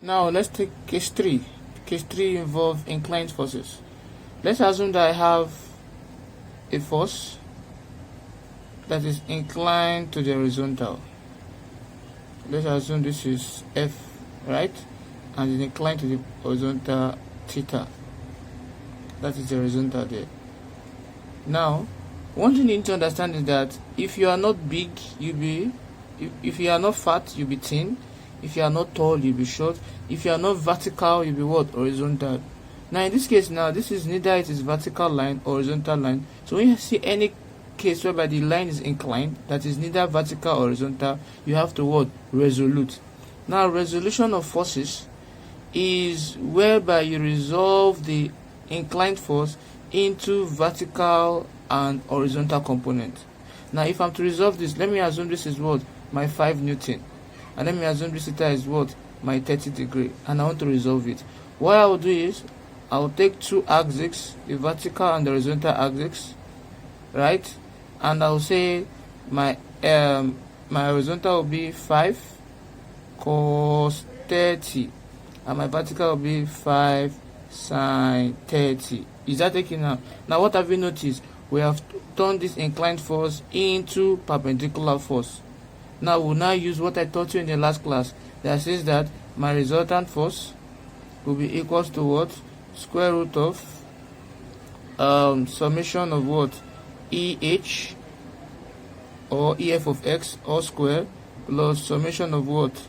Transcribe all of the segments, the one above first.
Now let's take case 3. Case 3 involves inclined forces. Let's assume that I have a force that is inclined to the horizontal. Let's assume this is F, right? And it's inclined to the horizontal theta. That is the horizontal there. Now, one thing you need to understand is that if you are not big, you'll be, if you are not fat, you'll be thin. If you are not tall, you'll be short. If you are not vertical, you'll be what? Horizontal. Now in this case, now this is neither it is vertical line or horizontal line. So when you see any case whereby the line is inclined, that is neither vertical or horizontal, you have to what? Resolute. Now resolution of forces is whereby you resolve the inclined force into vertical and horizontal component. Now if I'm to resolve this, let me assume this is what? My 5 Newton. And let me assume this theta is what? My 30 degree. And I want to resolve it. What I will do is, I will take two axes, the vertical and the horizontal axis, right? And I will say my horizontal will be 5 cos 30. And my vertical will be 5 sin 30. Is that taken now? Now what have you noticed? We have turned this inclined force into perpendicular force. Now we'll now use what I taught you in the last class that says that my resultant force will be equals to what? Square root of summation of what? EH or EF of X all square plus summation of what?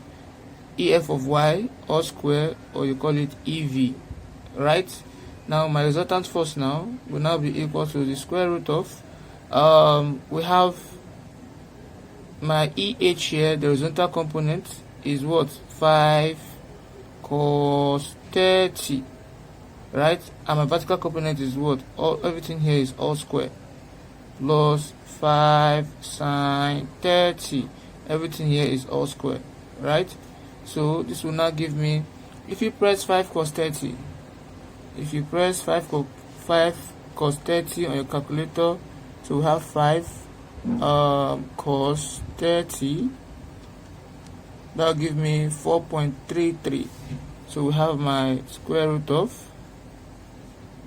EF of Y all square, or you call it EV, right? Now my resultant force now will now be equal to the square root of we have my EH here, the horizontal component is what? 5 cos 30, right? And my vertical component is what? Everything here is all square plus 5 sin 30. Everything here is all square, right? So this will now give me, if you press 5 cos 30, if you press 5 cos 30 on your calculator, so we have 5 cos 30, that will give me 4.33. so we have my square root of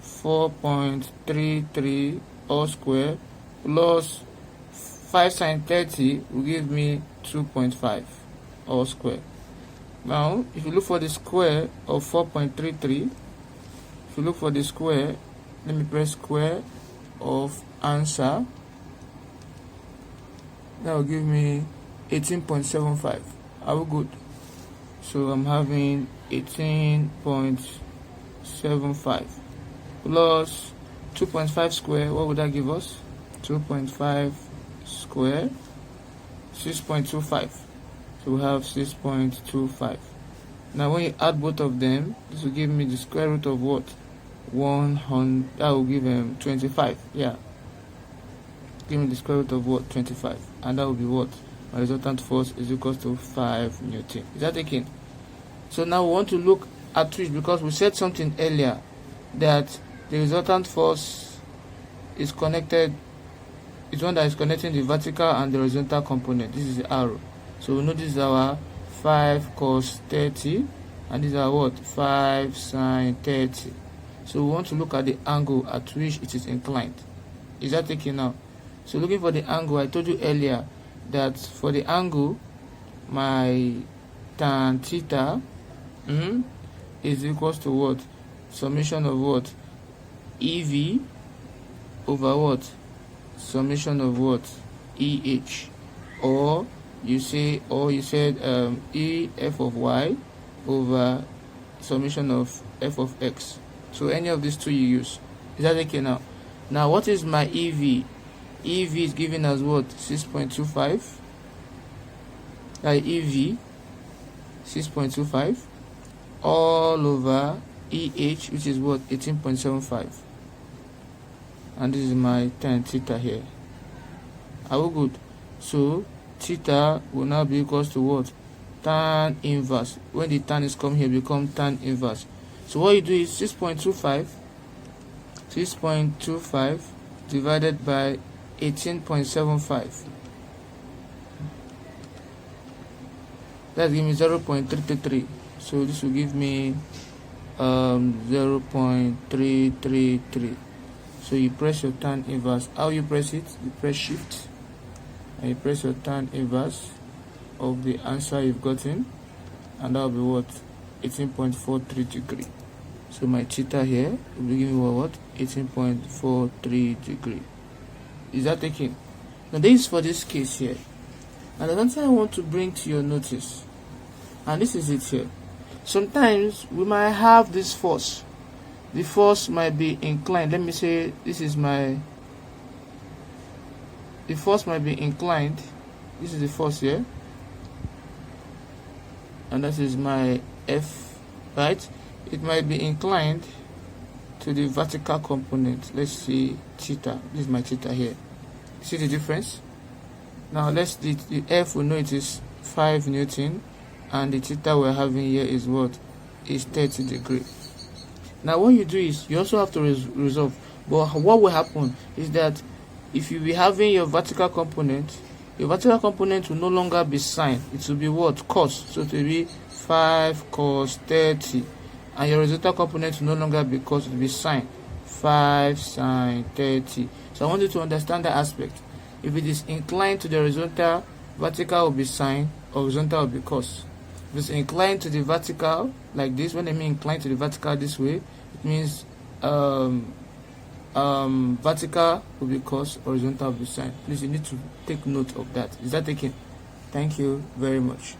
4.33 all square plus 5 sin 30 will give me 2.5 all square. Now if you look for the square of 4.33, if you look for the square, let me press square of answer, that will give me 18.75. Are we good? So I'm having 18.75 plus 2.5 square. What would that give us? 2.5 square, 6.25. So we have 6.25. Now when you add both of them, this will give me the square root of what? 100. That will give 25. Yeah. Give me the square root of what? 25. And that will be what? My resultant force is equal to 5 Newton. Is that taken? So now we want to look at which, because we said something earlier that the resultant force is connected, is one that is connecting the vertical and the horizontal component. This is the arrow. So we know this is our 5 cos 30 and this is our what? 5 sin 30. So we want to look at the angle at which it is inclined. Is that taken now? So looking for the angle, I told you earlier that for the angle, my tan theta is equals to what? Summation of what? EV over what? Summation of what? EH. Or you said EF of Y over summation of F of X. So any of these two you use. Is that okay now? Now what is my EV? EV is given as what? 6.25. EV 6.25 all over EH, which is what? 18.75. And this is my tan theta here. Are we good? So theta will now be equals to what? Tan inverse. When the tan is come here, become tan inverse. So what you do is 6.25 divided by 18.75. That gives me 0.333. So this will give me 0.333. So you press your tan inverse. How you press it? You press shift and you press your tan inverse of the answer you've gotten, and that will be what? 18.43 degree. So my theta here will be giving me what? 18.43 degree. Is that taken? Now this is for this case here. And another thing I want to bring to your notice, and this is it here. Sometimes we might have this force. The force might be inclined. Let me say this is the force might be inclined. This is the force here, and that is my F, right? It might be inclined to the vertical component. Let's see theta. This is my theta here. See the difference? Now the F, we know it is 5 Newton, and the theta we're having here is what? Is 30 degree. Now what you do is you also have to resolve. But what will happen is that if you be having your vertical component will no longer be sine. It will be what? Cos. So it will be 5 cos 30. And your resultant component will no longer be cos, it will be sine. 5 sine 30. So I want you to understand that aspect. If it is inclined to the horizontal, vertical will be sine, horizontal will be cos. If it's inclined to the vertical, like this, when I mean inclined to the vertical this way, it means vertical will be cos, horizontal will be sine. Please, you need to take note of that. Is that taken? Thank you very much.